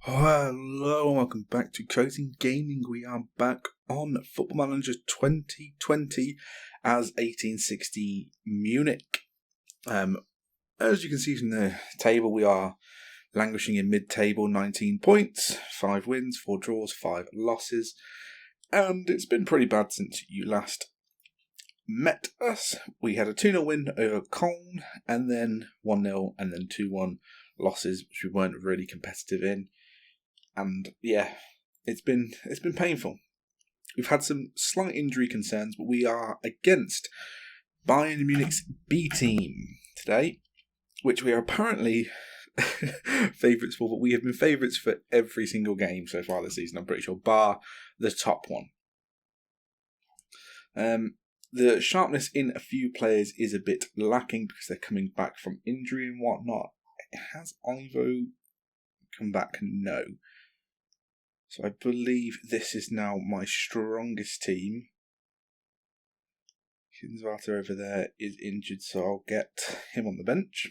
Hello and welcome back to Cozy Gaming. We are back on Football Manager 2020 as 1860 Munich. As you can see from the table, we are languishing in mid-table, 19 points, 5 wins, 4 draws, 5 losses. And it's been pretty bad since you last met us. We had a 2-0 win over Cologne, and then 1-0, and then 2-1 losses, which we weren't really competitive in. And yeah, it's been painful. We've had some slight injury concerns, but we are against Bayern Munich's B team today, which we are apparently favourites for, but we have been favourites for every single game so far this season, I'm pretty sure, bar the top one. The sharpness in a few players is a bit lacking because they're coming back from injury and whatnot. Has Ivo come back? No. So I believe this is now my strongest team. Kinzwarte over there is injured, so I'll get him on the bench.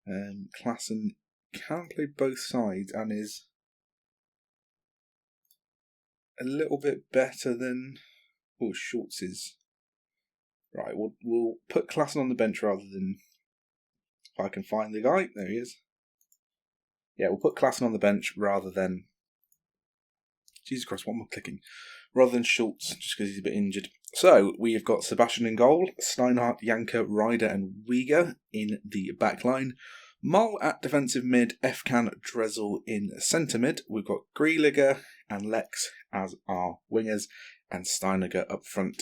Klassen can play both sides and is a little bit better than Schultz is. Right, we'll put Klassen on the bench rather than, if I can find the guy. There he is. Yeah, we'll put Klassen on the bench rather than... Jesus Christ, what am I clicking? Rather than Schultz, just because he's a bit injured. So, we have got Sebastian in goal, Steinhardt, Janker, Ryder and Uyghur in the back line. Moll at defensive mid, Efkan, Dressel in centre mid. We've got Grealiga and Lex as our wingers, and Steiniger up front.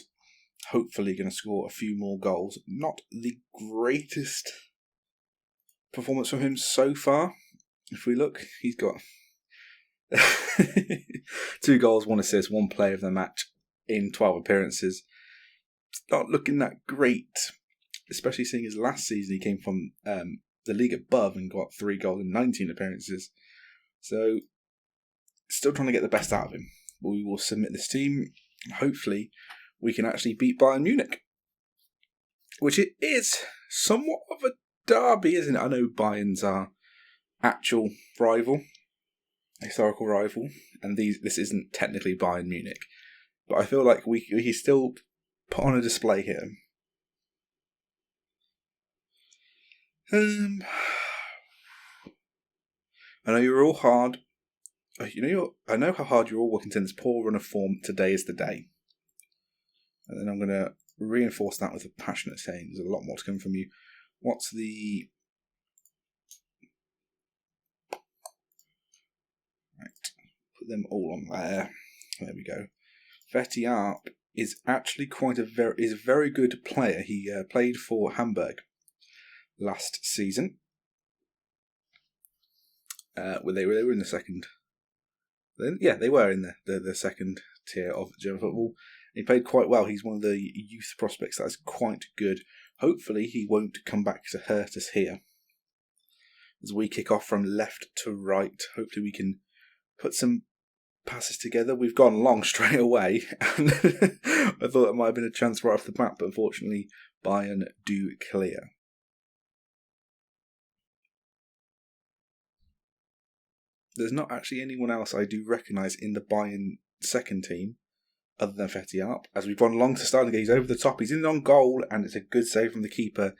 Hopefully going to score a few more goals. Not the greatest performance from him so far. If we look, he's got 2 goals, 1 assist, 1 play of the match in 12 appearances. It's not looking that great, especially seeing as last season he came from the league above and got 3 goals in 19 appearances. So, still trying to get the best out of him. But we will submit this team. Hopefully, we can actually beat Bayern Munich, which it is somewhat of a derby, isn't it? I know Bayern's our actual rival, historical rival, and this isn't technically Bayern Munich, but I feel like we still put on a display here. I know you're all hard. I know how hard you're all working to this poor run of form. Today is the day, and then I'm going to reinforce that with a passionate saying. There's a lot more to come from you. What's the Put them all on there. There we go. Vettiarp is actually a very good player. He played for Hamburg last season. They were in the second. They were in the second tier of German football. He played quite well. He's one of the youth prospects that is quite good. Hopefully, he won't come back to hurt us here. As we kick off from left to right, hopefully we can put some passes together. We've gone long straight away, and I thought that might have been a chance right off the bat, but unfortunately Bayern do clear. There's not actually anyone else I do recognise in the Bayern second team other than Vettiarp. As we've gone long to Steiniger, he's over the top, he's in on goal, and it's a good save from the keeper,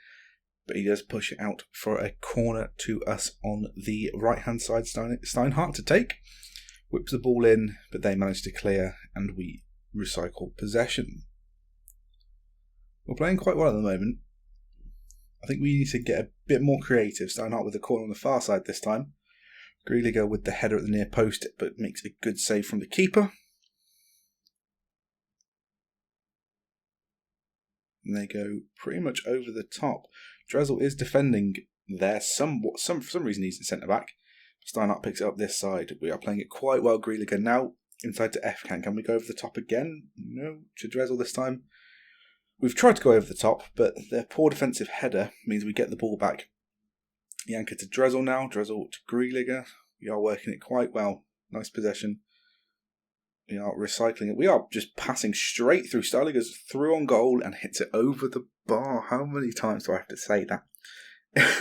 but he does push it out for a corner to us on the right-hand side. Steinhardt to take. Whips the ball in, but they manage to clear, and we recycle possession. We're playing quite well at the moment. I think we need to get a bit more creative. Steinhardt with the corner on the far side this time. Grealiga with the header at the near post, but makes a good save from the keeper. And they go pretty much over the top. Dressel is defending there somewhat. For some reason he's in centre back. Steinhardt picks it up this side. We are playing it quite well. Grealiga now inside to Efkan. Can we go over the top again? No, to Dressel this time. We've tried to go over the top, but their poor defensive header means we get the ball back. Janker to Dressel now. Dressel to Grealiga. We are working it quite well. Nice possession. We are recycling it. We are just passing straight through. Steiniger's through on goal and hits it over the bar. How many times do I have to say that?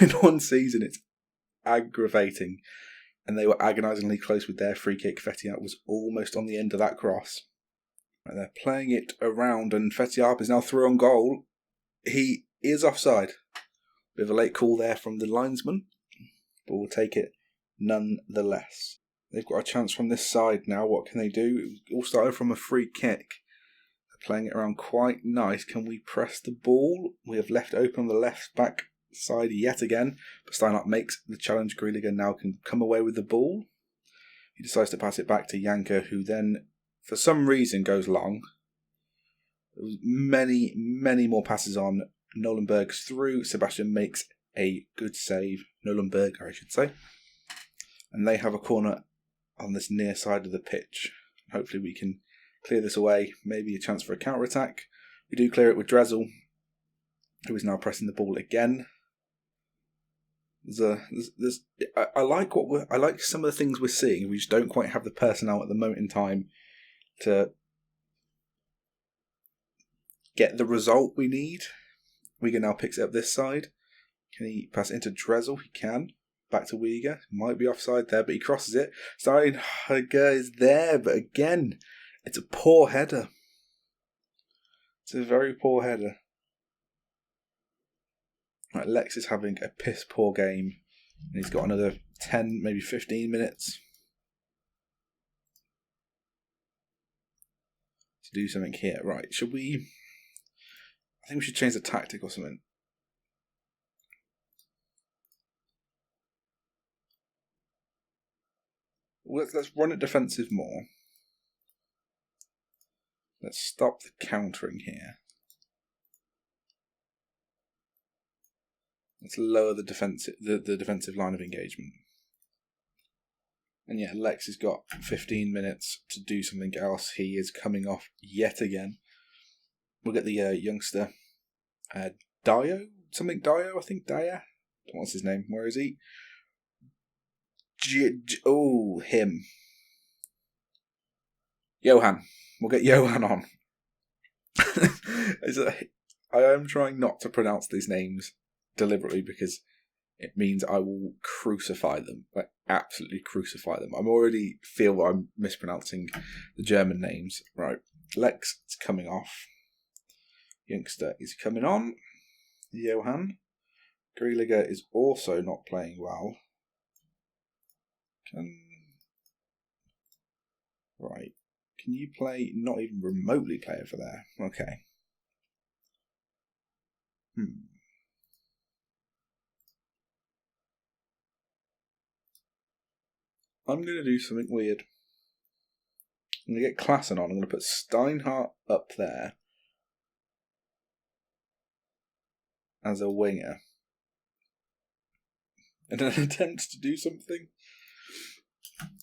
In one season, it's aggravating. And they were agonisingly close with their free kick. Fetiap was almost on the end of that cross. And they're playing it around, and Fetiap is now through on goal. He is offside. Bit of a late call there from the linesman, but we'll take it nonetheless. They've got a chance from this side now. What can they do? It all started from a free kick. They're playing it around quite nice. Can we press the ball? We have left open on the left back side yet again, but Steinhardt makes the challenge. Grealiga now can come away with the ball. He decides to pass it back to Janker, who then, for some reason, goes long. There was many more passes on. Nolenberg's through. Sebastian makes a good save. Nolenberg, I should say. And they have a corner on this near side of the pitch. Hopefully we can clear this away. Maybe a chance for a counter-attack. We do clear it with Dressel, who is now pressing the ball again. I like some of the things we're seeing. We just don't quite have the personnel at the moment in time to get the result we need. Uyghur now picks it up this side. Can he pass it into Dressel? He can. Back to Uyghur. Might be offside there, but he crosses it. Steinhardt is there, but again, it's a poor header. It's a very poor header. Right, Lex is having a piss poor game, and he's got another 10, maybe 15 minutes to do something here. Right, should we? I think we should change the tactic or something. Let's run it defensive more. Let's stop the countering here. Let's lower the defensive line of engagement. And yeah, Lex has got 15 minutes to do something else. He is coming off yet again. We'll get the youngster, Dio? Something Dio, I think. Daya? What's his name? Where is he? Him. Johan. We'll get Johan on. I am trying not to pronounce these names deliberately because it means I will crucify them. Like, absolutely crucify them. I already feel I'm mispronouncing the German names. Right. Lex is coming off. Youngster is coming on. Johan. Grealiga is also not playing well. Right. Can you play, not even remotely play over there? Okay. I'm going to do something weird. I'm going to get Klassen on. I'm going to put Steinhardt up there as a winger. In an attempt to do something.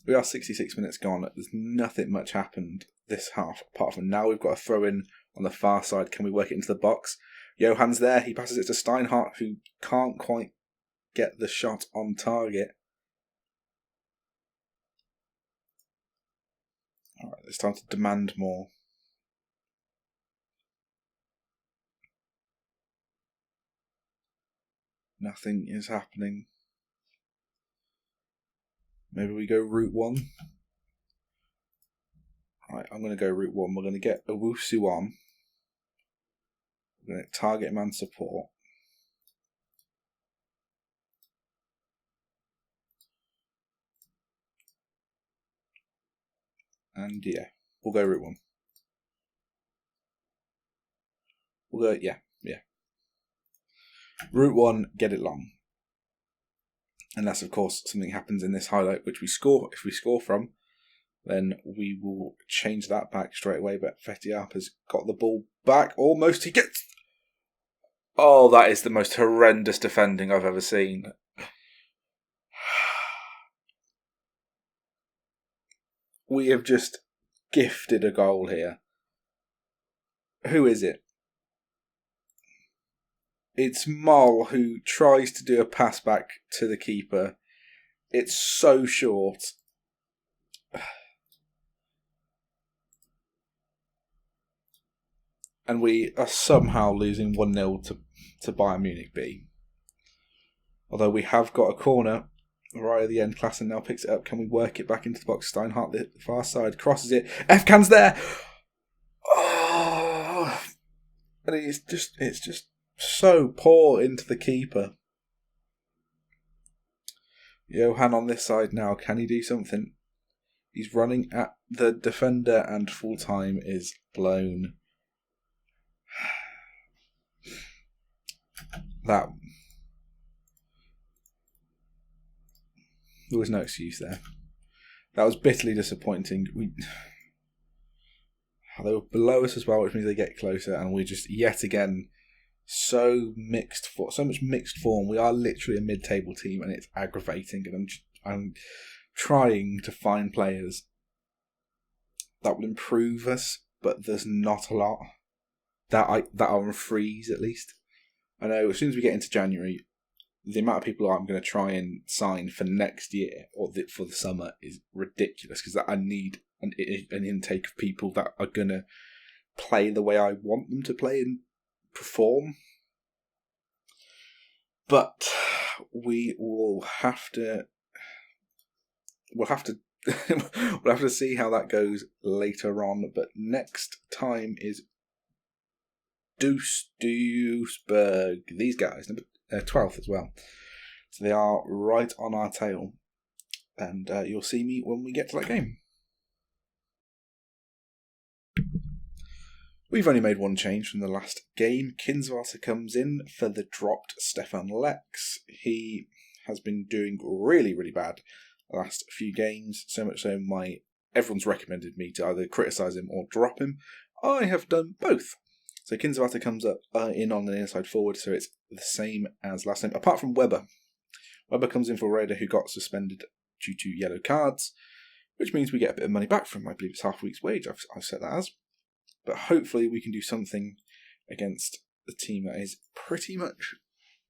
We are 66 minutes gone. There's nothing much happened this half, apart from now we've got a throw in on the far side. Can we work it into the box? Johan's there. He passes it to Steinhardt, who can't quite get the shot on target. Alright, it's time to demand more. Nothing is happening. Maybe we go route 1. Right, I'm going to go route 1. We're going to get Owusu on. We're going to target man support. And yeah, we'll go route 1. We'll go, yeah. Route 1, get it long. Unless, of course, something happens in this highlight, which we score. If we score from, then we will change that back straight away. But Fetiap has got the ball back. Almost. He gets... Oh, that is the most horrendous defending I've ever seen. We have just gifted a goal here. Who is it? It's Moll who tries to do a pass back to the keeper. It's so short. And we are somehow losing 1-0 to Bayern Munich B. Although we have got a corner right at the end. Klassen now picks it up. Can we work it back into the box? Steinhardt, the far side, crosses it. F-Can's there! Oh! And it's just so poor into the keeper. Johan on this side now. Can he do something? He's running at the defender and full time is blown. There was no excuse there. That was bitterly disappointing. They were below us as well, which means they get closer, and we're just yet again so much mixed form. We are literally a mid-table team, and it's aggravating. And I'm trying to find players that will improve us, but there's not a lot that are on freeze at least. I know as soon as we get into January, the amount of people I'm going to try and sign for next year or for the summer is ridiculous, because I need an intake of people that are going to play the way I want them to play and perform. But we will have to. We'll have to see how that goes later on. But next time is Duisburg. These guys, number 12th as well. So they are right on our tail. And you'll see me when we get to that game. We've only made one change from the last game. Kinswater comes in for the dropped Stefan Lex. He has been doing really, really bad the last few games. So much so everyone's recommended me to either criticise him or drop him. I have done both. So Kinswater comes up in on the inside forward, so it's the same as last time, apart from Weber. Weber comes in for Raider, who got suspended due to yellow cards, which means we get a bit of money back from him. I believe it's half a week's wage, I've set that as. But hopefully we can do something against the team that is pretty much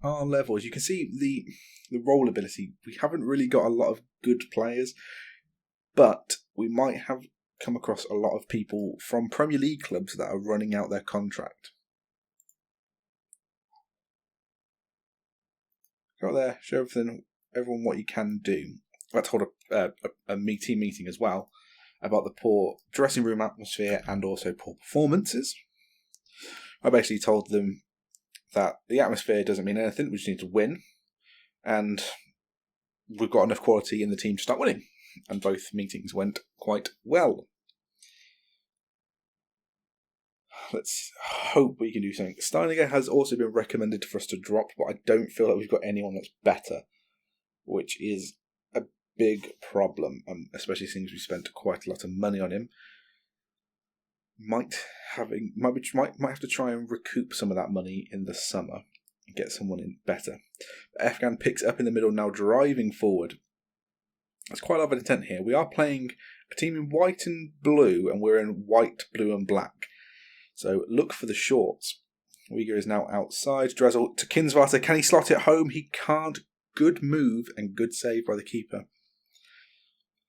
our level. As you can see, the role ability, we haven't really got a lot of good players, but we might have come across a lot of people from Premier League clubs that are running out their contract. Go out there, show everyone what you can do. Let's hold a team meeting as well about the poor dressing room atmosphere and also poor performances. I basically told them that the atmosphere doesn't mean anything, we just need to win, and we've got enough quality in the team to start winning. And both meetings went quite well. Let's hope we can do something. Steiniger has also been recommended for us to drop, but I don't feel like we've got anyone that's better, which is a big problem, especially since we spent quite a lot of money on him. Might have to try and recoup some of that money in the summer and get someone in better. Afghan picks up in the middle now, driving forward. There's quite a lot of intent here. We are playing a team in white and blue, and we're in white, blue, and black. So look for the shorts. Uyghur is now outside. Dressel to Kinswater. Can he slot it home? He can't. Good move and good save by the keeper.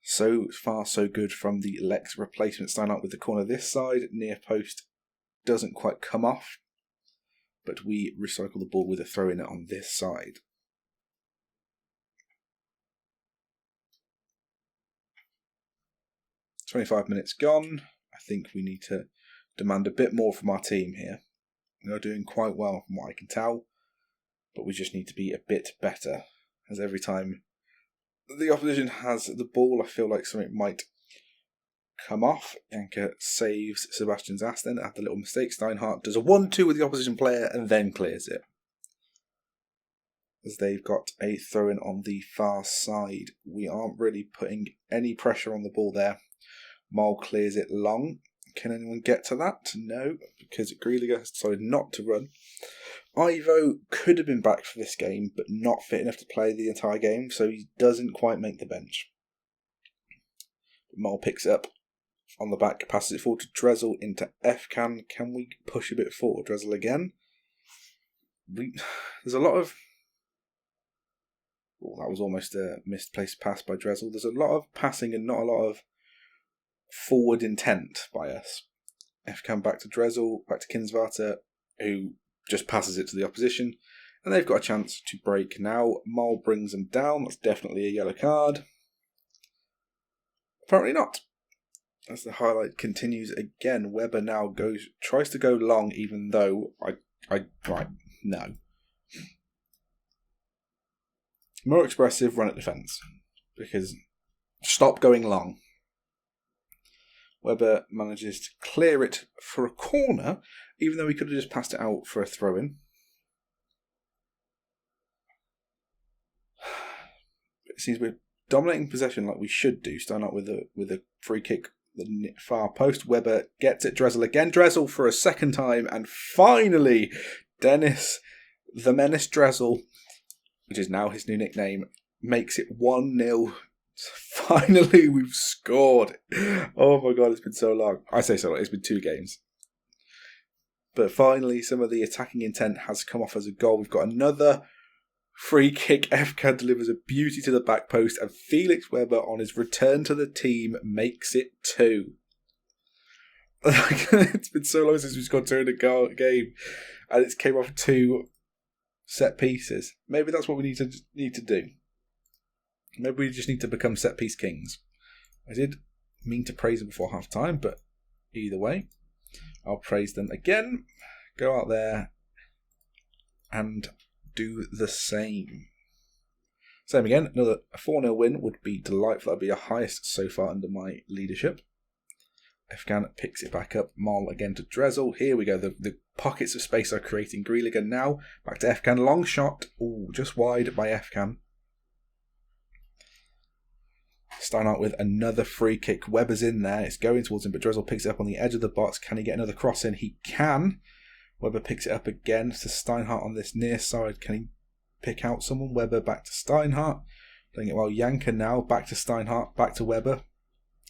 So far, so good from the Lex replacement. Steinhardt with the corner this side. Near post doesn't quite come off, but we recycle the ball with a throw in on this side. "25 minutes gone. I think we need to demand a bit more from our team here. We are doing quite well from what I can tell, but we just need to be a bit better. As every time the opposition has the ball, I feel like something might come off. Janka saves Sebastian's ass then after the little mistake. Steinhardt does a 1-2 with the opposition player and then clears it. As they've got a throw-in on the far side. We aren't really putting any pressure on the ball there. Mole clears it long. Can anyone get to that? No, because Grealiger has decided not to run. Ivo could have been back for this game, but not fit enough to play the entire game, so he doesn't quite make the bench. Mole picks it up on the back, passes it forward to Dressel into F-Can. Can we push a bit forward? Dressel again. There's a lot of... Oh, that was almost a misplaced pass by Dressel. There's a lot of passing and not a lot of forward intent by us. F-Can back to Dressel, back to Kinswater, who just passes it to the opposition, And they've got a chance to break now. Mol brings them down. That's definitely a yellow card. Apparently not. As the highlight continues again, Weber now tries to go long, even though no. More expressive, run at defence. Because stop going long. Weber manages to clear it for a corner, even though he could have just passed it out for a throw-in. It seems we're dominating possession like we should do, starting out with a free kick, the far post. Weber gets it, Dressel again. Dressel for a second time, and finally, Dennis the Menace Dressel, which is now his new nickname, makes it 1-0. Finally, we've scored. Oh my god, it's been so long. I say so long, it's been 2 games. But finally, some of the attacking intent has come off as a goal. We've got another free kick. FCAN delivers a beauty to the back post, and Felix Weber, on his return to the team, makes it 2. It's been so long since we've scored 2 in a game, and it's came off 2 set pieces. Maybe that's what we need to do. Maybe we just need to become set piece kings. I did mean to praise them before half time, but either way, I'll praise them again. Go out there and do the same. Same again. Another 4-0 win would be delightful. That would be our highest so far under my leadership. FCAN picks it back up. Mol again to Dressel. Here we go. The pockets of space are creating. Grealiga now. Back to FCAN. Long shot. Ooh, just wide by FCAN. Steinhardt with another free kick. Weber's in there. It's going towards him, but Dressel picks it up on the edge of the box. Can he get another cross in? He can. Weber picks it up again to Steinhardt on this near side. Can he pick out someone? Weber back to Steinhardt. Playing it well. Janker now. Back to Steinhardt. Back to Weber.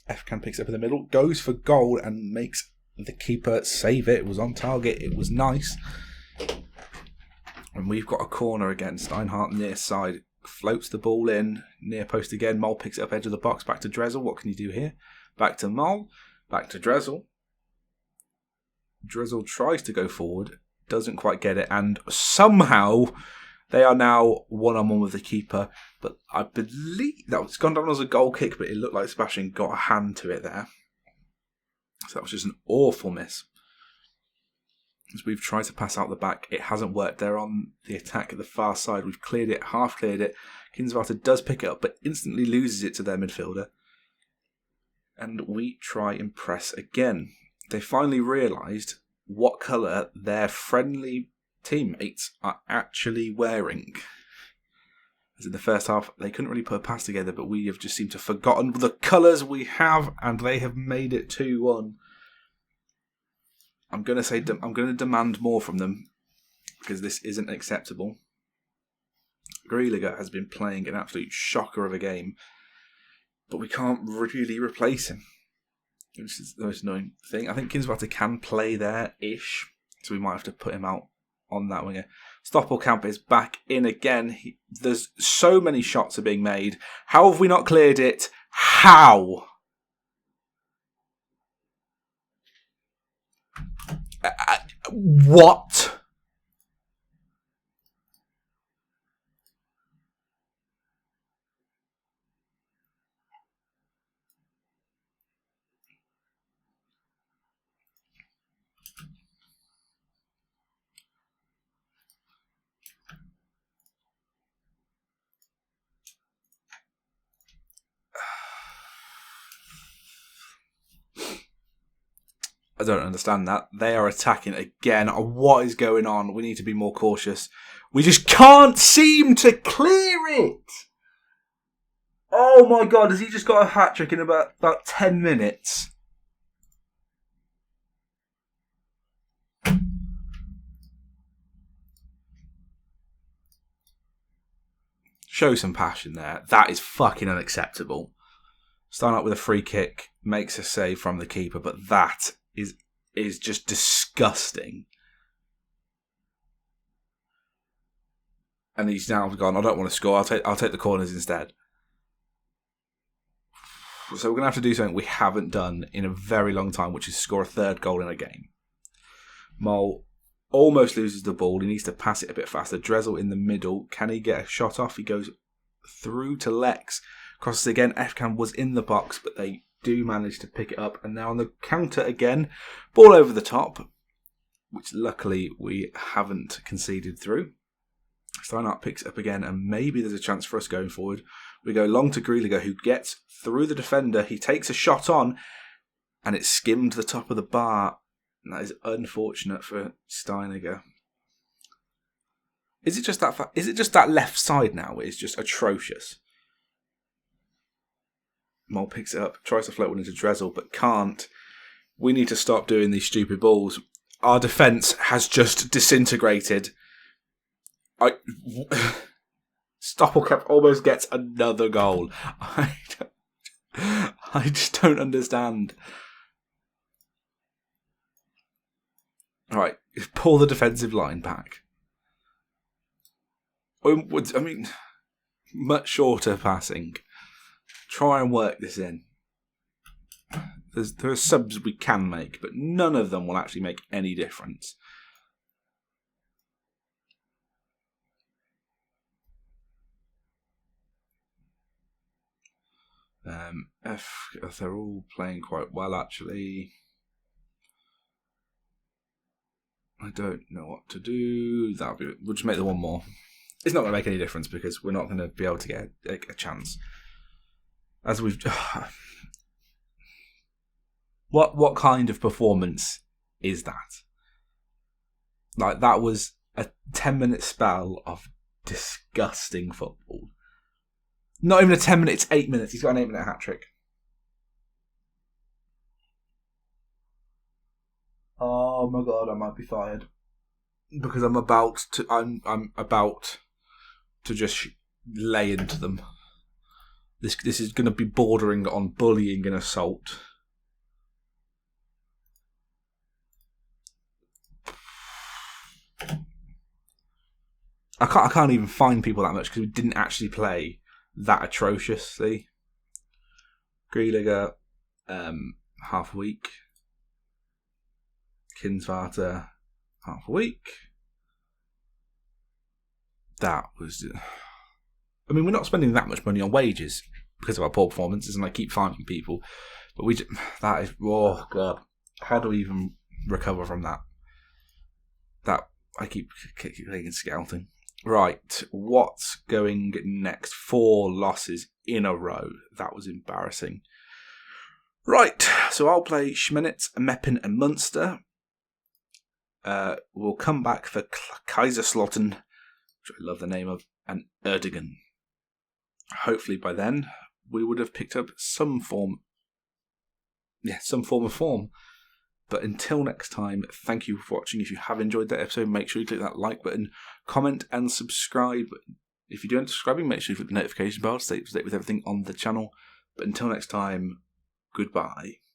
FCAN picks it up in the middle. Goes for goal and makes the keeper save it. It was on target. It was nice. And we've got a corner again. Steinhardt near side. Floats the ball in. Near post again. Mol picks it up edge of the box. Back to Dressel. What can you do here? Back to Mol. Back to Dressel. Dressel tries to go forward. Doesn't quite get it. And somehow they are now one-on-one with the keeper. But I believe that was gone down as a goal kick, but it looked like Sebastian got a hand to it there. So that was just an awful miss. As we've tried to pass out the back, it hasn't worked. They're on the attack at the far side. We've cleared it, half cleared it. Kinswater does pick it up, but instantly loses it to their midfielder. And we try and press again. They finally realised what colour their friendly teammates are actually wearing. As in the first half, they couldn't really put a pass together, but we have just seemed to have forgotten the colours we have, and they have made it 2-1. I'm going to demand more from them, because this isn't acceptable. Grealiga has been playing an absolute shocker of a game, but we can't really replace him, which is the most annoying thing. I think Kinswater can play there-ish, so we might have to put him out on that winger. Stoppelkamp is back in again. There's so many shots are being made. How have we not cleared it? How? What? I don't understand that. They are attacking again. What is going on? We need to be more cautious. We just can't seem to clear it. Oh my god, has he just got a hat-trick in about 10 minutes? Show some passion there. That is fucking unacceptable. Starting up with a free kick, makes a save from the keeper, but that is just disgusting. And he's now gone, I don't want to score, I'll take the corners instead. So we're going to have to do something we haven't done in a very long time, which is score a third goal in a game. Mol almost loses the ball. He needs to pass it a bit faster. Dressel in the middle. Can he get a shot off? He goes through to Lex. Crosses again. Efkan was in the box, but they do manage to pick it up. And now on the counter again. Ball over the top, which luckily we haven't conceded through. Steinhardt picks it up again, and maybe there's a chance for us going forward. We go long to Grealiger, who gets through the defender. He takes a shot on, and it skimmed the top of the bar. And that is unfortunate for Steiniger. Is it just that left side now? It's just atrocious. Mole picks it up, tries to float one into Dressel, but can't. We need to stop doing these stupid balls. Our defence has just disintegrated. Stoppelkamp almost gets another goal. I just don't understand. Right, pull the defensive line back. I mean, much shorter passing. Try and work this in. There are subs we can make, but none of them will actually make any difference. They're all playing quite well, actually. I don't know what to do. We'll just make the one more. It's not going to make any difference because we're not going to be able to get a chance. As we've... What kind of performance is that? Like, that was a 10-minute spell of disgusting football. Not even a 10 minutes, 8 minutes. He's got an 8-minute hat-trick. Oh my god, I might be fired. Because I'm about to just lay into them. This is going to be bordering on bullying and assault. I can't even find people that much because we didn't actually play that atrociously. Grealiger, half a week. Kinsvater, half a week. That was... I mean, we're not spending that much money on wages because of our poor performances, and I keep finding people. But that is... Oh, God. How do we even recover from that? That... I keep kicking and scouting. Right, what's going next? 4 losses in a row. That was embarrassing. Right, so I'll play Schmenitz, Meppen and Munster. We'll come back for Kaiserslautern, which I love the name of, and Erdigan. Hopefully by then we would have picked up some form of form. But until next time, thank you for watching. If you have enjoyed that episode, make sure you click that like button, comment and subscribe. If you do end up subscribing, make sure you click the notification bell to stay up to date with everything on the channel. But until next time, goodbye.